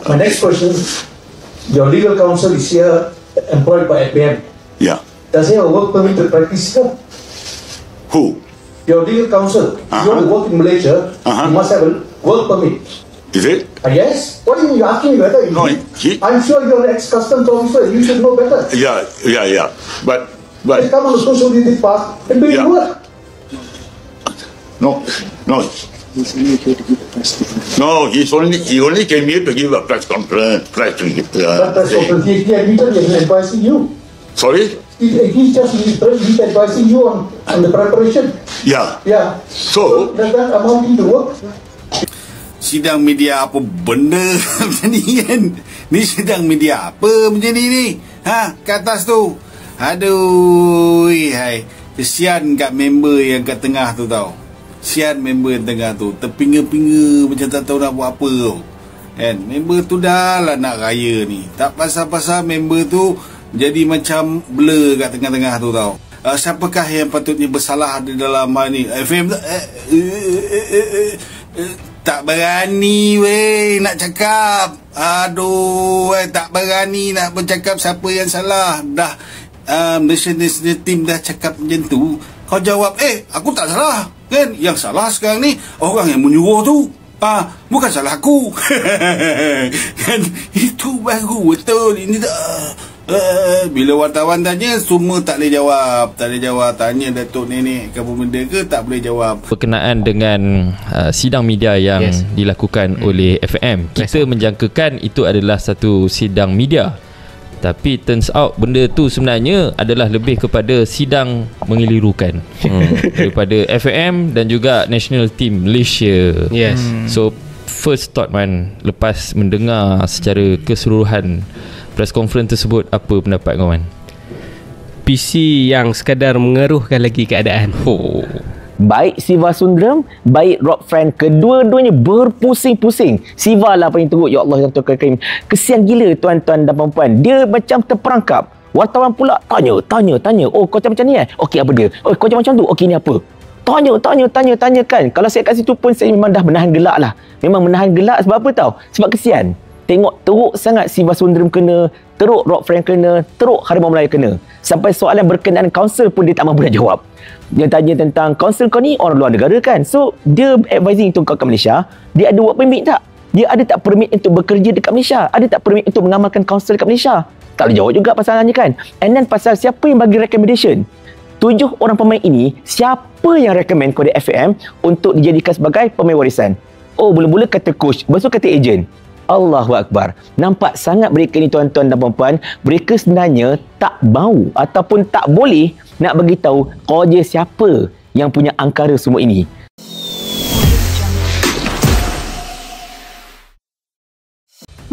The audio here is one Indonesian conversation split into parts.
My next question, your legal counsel is here employed by FAM. Yeah. Does he have a work permit to practice here? Who? Your legal counsel, you want to work in Malaysia, you must have a work permit. Is it? Yes? What do you mean? You're asking me whether No, I'm sure you're an ex-customs officer, you should know better. Yeah. But Just come on the social media path and do your work. no. No, he only came here to give a press conference. But press conference, he admitted he's advising you. Sorry? He's advising you on the preparation. Yeah. Yeah. So does that amounting to work? Sidang media apa benda macam ni kan? Ni sidang media apa macam ni? Ha? Kat atas tu. Aduh, hai. Kesian kat member yang kat tengah tu tau. Kesian member yang tengah tu. Terpinga-pinga macam tak tahu nak buat apa tu. Kan? Member tu dah lah nak raya ni. Tak pasal-pasal member tu jadi macam blur kat tengah-tengah tu tau. Siapakah yang patutnya bersalah di dalam hal ni? FM tak berani weh nak cakap. Aduh, tak berani nak bercakap siapa yang salah. Dah national team dah cakap macam tu, kau jawab aku tak salah kan? Yang salah sekarang ni orang yang menyuruh tu. Bukan salah aku. Kan itu baru betul. Ini tak bila wartawan tanya semua tak boleh jawab. Tanya Datuk Nenek ke apa benda ke tak boleh jawab. Berkenaan dengan sidang media yang dilakukan oleh FM, kita menjangkakan itu adalah satu sidang media, tapi turns out benda tu sebenarnya adalah lebih kepada sidang mengelirukan daripada FM dan juga National Team Malaysia. So first thought man, lepas mendengar secara keseluruhan press conference tersebut, apa pendapat kau man? PC yang sekadar mengeruhkan lagi keadaan. Baik Siva Sundaram, baik Rob Friend, kedua-duanya berpusing-pusing. Siva lah paling teruk. Ya Allah, yang Tuhan Karim. Kesian gila tuan-tuan dan puan-puan. Dia macam terperangkap. Wartawan pula tanya. Oh, kau macam ni Okey, apa dia? Oh, kau macam tu? Okey, ni apa? Tanya kan. Kalau saya kat situ pun saya memang dah menahan gelak lah. Memang menahan gelak sebab apa tau? Sebab kesian. Tengok teruk sangat Siva Sundaram kena, teruk Rob Friend kena, teruk Harimau Melayu kena. Sampai soalan berkenaan kaunsil pun dia tak mampu nak jawab. Dia tanya tentang kaunsil kau ni orang luar negara kan? So, dia advising untuk kau kat Malaysia, dia ada work permit tak? Dia ada tak permit untuk bekerja dekat Malaysia? Ada tak permit untuk mengamalkan kaunsil dekat Malaysia? Tak boleh jawab juga pasalnya kan? And then pasal siapa yang bagi recommendation? 7 orang pemain ini, siapa yang recommend kepada FAM untuk dijadikan sebagai pemain warisan? Oh, mula-mula kata coach, lepas tu kata ejen. Allahu Akbar. Nampak sangat mereka ni tuan-tuan dan puan-puan, mereka sebenarnya tak mau ataupun tak boleh nak bagi tahu kerja siapa yang punya angkara semua ini.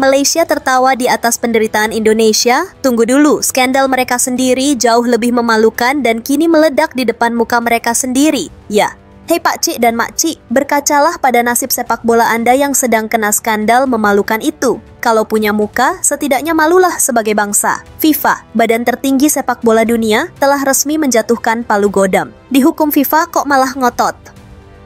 Malaysia tertawa di atas penderitaan Indonesia? Tunggu dulu, skandal mereka sendiri jauh lebih memalukan dan kini meledak di depan muka mereka sendiri. Ya. Hei Pakcik dan Makcik, berkacalah pada nasib sepak bola Anda yang sedang kena skandal memalukan itu. Kalau punya muka, setidaknya malulah sebagai bangsa. FIFA, badan tertinggi sepak bola dunia, telah resmi menjatuhkan palu godam. Dihukum FIFA kok malah ngotot.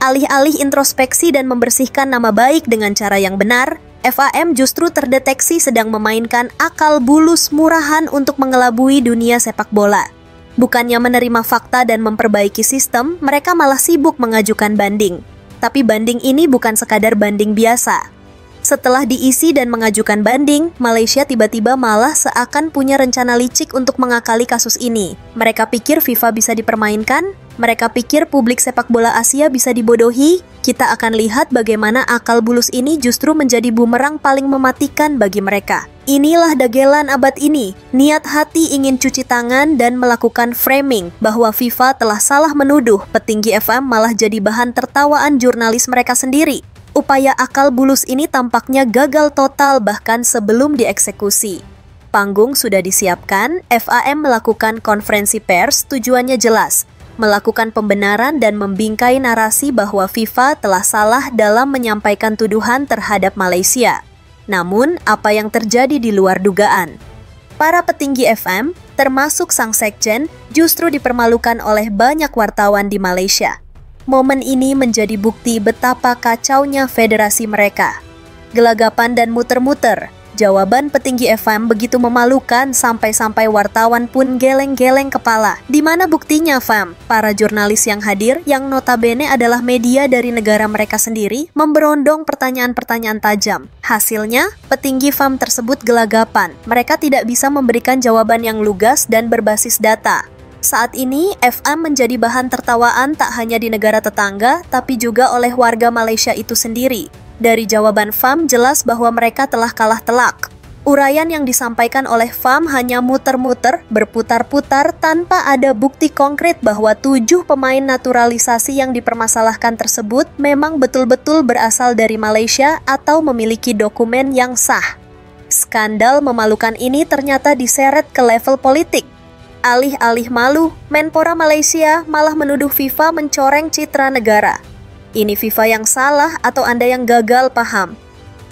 Alih-alih introspeksi dan membersihkan nama baik dengan cara yang benar, FAM justru terdeteksi sedang memainkan akal bulus murahan untuk mengelabui dunia sepak bola. Bukannya menerima fakta dan memperbaiki sistem, mereka malah sibuk mengajukan banding. Tapi banding ini bukan sekadar banding biasa. Setelah diisi dan mengajukan banding, Malaysia tiba-tiba malah seakan punya rencana licik untuk mengakali kasus ini. Mereka pikir FIFA bisa dipermainkan, mereka pikir publik sepak bola Asia bisa dibodohi. Kita akan lihat bagaimana akal bulus ini justru menjadi bumerang paling mematikan bagi mereka. Inilah dagelan abad ini, niat hati ingin cuci tangan dan melakukan framing bahwa FIFA telah salah menuduh, petinggi FM malah jadi bahan tertawaan jurnalis mereka sendiri. Upaya akal bulus ini tampaknya gagal total bahkan sebelum dieksekusi. Panggung sudah disiapkan, FAM melakukan konferensi pers, tujuannya jelas, melakukan pembenaran dan membingkai narasi bahwa FIFA telah salah dalam menyampaikan tuduhan terhadap Malaysia. Namun, apa yang terjadi di luar dugaan? Para petinggi FM, termasuk sang sekjen, justru dipermalukan oleh banyak wartawan di Malaysia. Momen ini menjadi bukti betapa kacaunya federasi mereka. Gelagapan dan muter-muter, Jawaban petinggi FM begitu memalukan sampai-sampai wartawan pun geleng-geleng kepala. Di mana buktinya, fam? Para jurnalis yang hadir, yang notabene adalah media dari negara mereka sendiri, memberondong pertanyaan-pertanyaan tajam. Hasilnya, petinggi FM tersebut gelagapan. Mereka tidak bisa memberikan jawaban yang lugas dan berbasis data. Saat ini, FM menjadi bahan tertawaan tak hanya di negara tetangga, tapi juga oleh warga Malaysia itu sendiri. Dari jawaban FAM jelas bahwa mereka telah kalah telak. Uraian yang disampaikan oleh FAM hanya muter-muter, berputar-putar tanpa ada bukti konkret bahwa 7 pemain naturalisasi yang dipermasalahkan tersebut memang betul-betul berasal dari Malaysia atau memiliki dokumen yang sah. Skandal memalukan ini ternyata diseret ke level politik. Alih-alih malu, Menpora Malaysia malah menuduh FIFA mencoreng citra negara. Ini FIFA yang salah atau Anda yang gagal paham?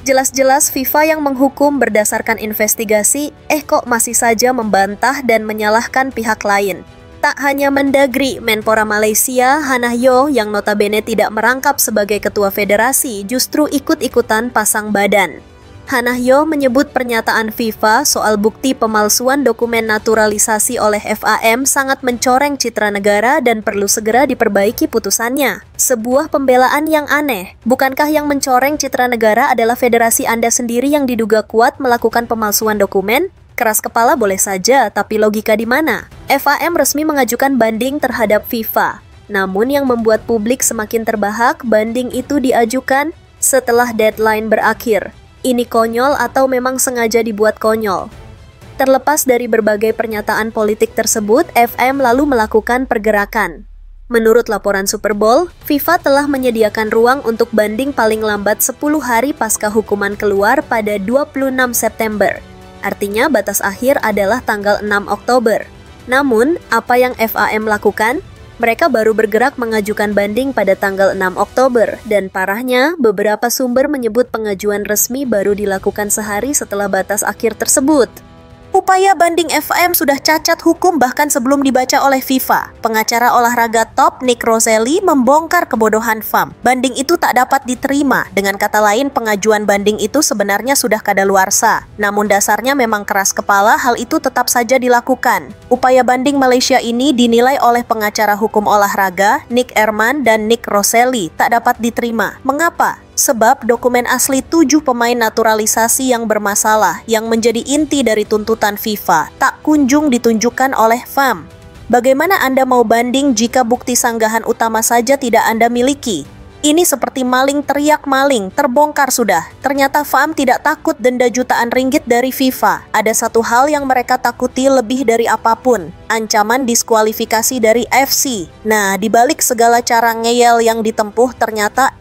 Jelas-jelas FIFA yang menghukum berdasarkan investigasi, kok masih saja membantah dan menyalahkan pihak lain. Tak hanya Mendagri, Menpora Malaysia, Hannah Yeoh yang notabene tidak merangkap sebagai ketua federasi justru ikut-ikutan pasang badan. Hannah Yeoh menyebut pernyataan FIFA soal bukti pemalsuan dokumen naturalisasi oleh FAM sangat mencoreng citra negara dan perlu segera diperbaiki putusannya. Sebuah pembelaan yang aneh. Bukankah yang mencoreng citra negara adalah federasi Anda sendiri yang diduga kuat melakukan pemalsuan dokumen? Keras kepala boleh saja, tapi logika di mana? FAM resmi mengajukan banding terhadap FIFA. Namun yang membuat publik semakin terbahak, banding itu diajukan setelah deadline berakhir. Ini konyol atau memang sengaja dibuat konyol? Terlepas dari berbagai pernyataan politik tersebut, FM lalu melakukan pergerakan. Menurut laporan Super Bowl, FIFA telah menyediakan ruang untuk banding paling lambat 10 hari pasca hukuman keluar pada 26 September. Artinya batas akhir adalah tanggal 6 Oktober. Namun, apa yang FAM lakukan? Mereka baru bergerak mengajukan banding pada tanggal 6 Oktober dan parahnya, beberapa sumber menyebut pengajuan resmi baru dilakukan sehari setelah batas akhir tersebut. Upaya banding FAM sudah cacat hukum bahkan sebelum dibaca oleh FIFA. Pengacara olahraga top Nick Rosselli membongkar kebodohan FAM. Banding itu tak dapat diterima. Dengan kata lain, pengajuan banding itu sebenarnya sudah kadaluarsa. Namun dasarnya memang keras kepala, hal itu tetap saja dilakukan. Upaya banding Malaysia ini dinilai oleh pengacara hukum olahraga Nick Erman dan Nick Rosselli tak dapat diterima. Mengapa? Sebab dokumen asli 7 pemain naturalisasi yang bermasalah yang menjadi inti dari tuntutan FIFA tak kunjung ditunjukkan oleh FAM. Bagaimana Anda mau banding jika bukti sanggahan utama saja tidak Anda miliki? Ini seperti maling teriak maling, terbongkar sudah. Ternyata FAM tidak takut denda jutaan ringgit dari FIFA. Ada satu hal yang mereka takuti lebih dari apapun, ancaman diskualifikasi dari FC. Nah, dibalik segala cara ngeyel yang ditempuh ternyata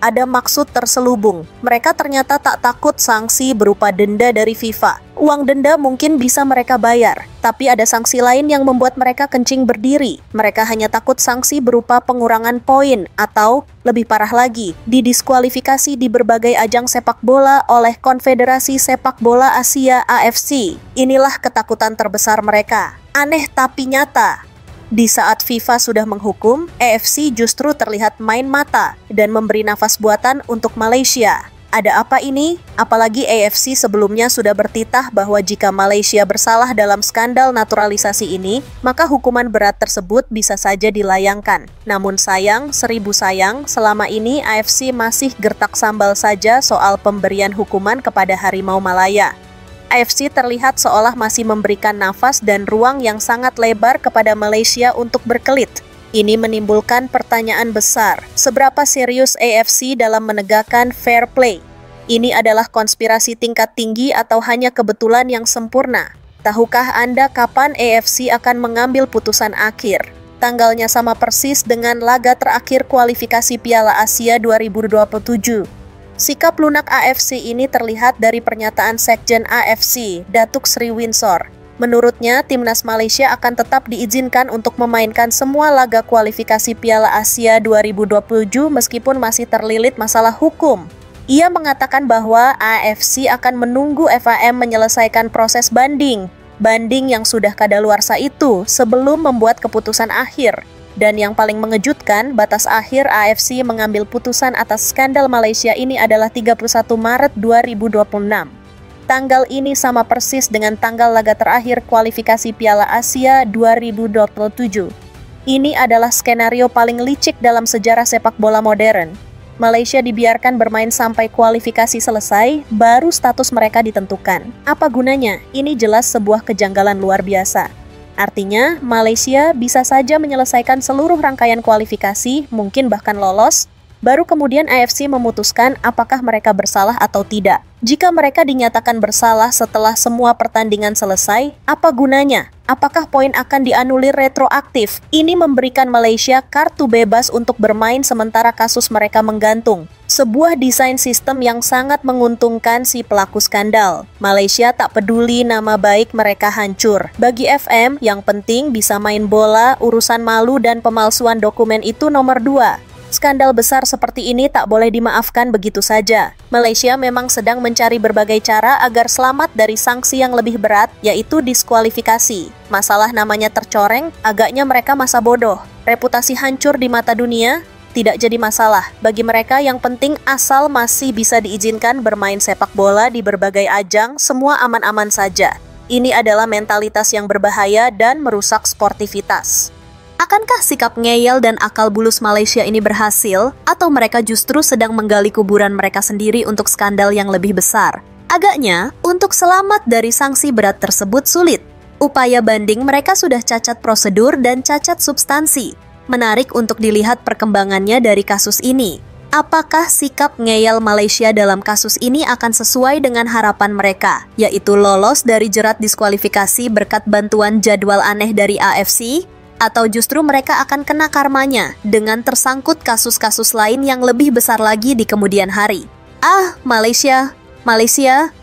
ada maksud terselubung. Mereka ternyata tak takut sanksi berupa denda dari FIFA. Uang denda mungkin bisa mereka bayar, tapi ada sanksi lain yang membuat mereka kencing berdiri. Mereka hanya takut sanksi berupa pengurangan poin atau, lebih parah lagi, didiskualifikasi di berbagai ajang sepak bola oleh Konfederasi Sepak Bola Asia AFC. Inilah ketakutan terbesar mereka. Aneh tapi nyata. Di saat FIFA sudah menghukum, AFC justru terlihat main mata dan memberi nafas buatan untuk Malaysia. Ada apa ini? Apalagi AFC sebelumnya sudah bertitah bahwa jika Malaysia bersalah dalam skandal naturalisasi ini, maka hukuman berat tersebut bisa saja dilayangkan. Namun sayang, seribu sayang, selama ini AFC masih gertak sambal saja soal pemberian hukuman kepada Harimau Malaya. AFC terlihat seolah masih memberikan nafas dan ruang yang sangat lebar kepada Malaysia untuk berkelit. Ini menimbulkan pertanyaan besar, seberapa serius AFC dalam menegakkan fair play? Ini adalah konspirasi tingkat tinggi atau hanya kebetulan yang sempurna? Tahukah Anda kapan AFC akan mengambil putusan akhir? Tanggalnya sama persis dengan laga terakhir kualifikasi Piala Asia 2027. Sikap lunak AFC ini terlihat dari pernyataan Sekjen AFC, Datuk Sri Winsor. Menurutnya, timnas Malaysia akan tetap diizinkan untuk memainkan semua laga kualifikasi Piala Asia 2027 meskipun masih terlilit masalah hukum. Ia mengatakan bahwa AFC akan menunggu FAM menyelesaikan proses banding yang sudah kadaluarsa itu sebelum membuat keputusan akhir. Dan yang paling mengejutkan, batas akhir AFC mengambil putusan atas skandal Malaysia ini adalah 31 Maret 2026. tanggal ini sama persis dengan tanggal laga terakhir kualifikasi Piala Asia 2027. Ini adalah skenario paling licik dalam sejarah sepak bola modern. Malaysia dibiarkan bermain sampai kualifikasi selesai, baru status mereka ditentukan. Apa gunanya? Ini jelas sebuah kejanggalan luar biasa. Artinya, Malaysia bisa saja menyelesaikan seluruh rangkaian kualifikasi, mungkin bahkan lolos, baru kemudian AFC memutuskan apakah mereka bersalah atau tidak. Jika mereka dinyatakan bersalah setelah semua pertandingan selesai, apa gunanya? Apakah poin akan dianulir retroaktif? Ini memberikan Malaysia kartu bebas untuk bermain sementara kasus mereka menggantung. Sebuah desain sistem yang sangat menguntungkan si pelaku skandal. Malaysia tak peduli nama baik mereka hancur. Bagi FM, yang penting bisa main bola, urusan malu dan pemalsuan dokumen itu nomor 2. Skandal besar seperti ini tak boleh dimaafkan begitu saja. Malaysia memang sedang mencari berbagai cara agar selamat dari sanksi yang lebih berat, yaitu diskualifikasi. Masalah namanya tercoreng, agaknya mereka masa bodoh. Reputasi hancur di mata dunia, tidak jadi masalah. Bagi mereka yang penting asal masih bisa diizinkan bermain sepak bola di berbagai ajang, semua aman-aman saja. Ini adalah mentalitas yang berbahaya dan merusak sportivitas. Akankah sikap ngeyel dan akal bulus Malaysia ini berhasil, atau mereka justru sedang menggali kuburan mereka sendiri untuk skandal yang lebih besar? Agaknya, untuk selamat dari sanksi berat tersebut sulit. Upaya banding mereka sudah cacat prosedur dan cacat substansi. Menarik untuk dilihat perkembangannya dari kasus ini. Apakah sikap ngeyel Malaysia dalam kasus ini akan sesuai dengan harapan mereka, yaitu lolos dari jerat diskualifikasi berkat bantuan jadwal aneh dari AFC? Atau justru mereka akan kena karmanya dengan tersangkut kasus-kasus lain yang lebih besar lagi di kemudian hari? Malaysia,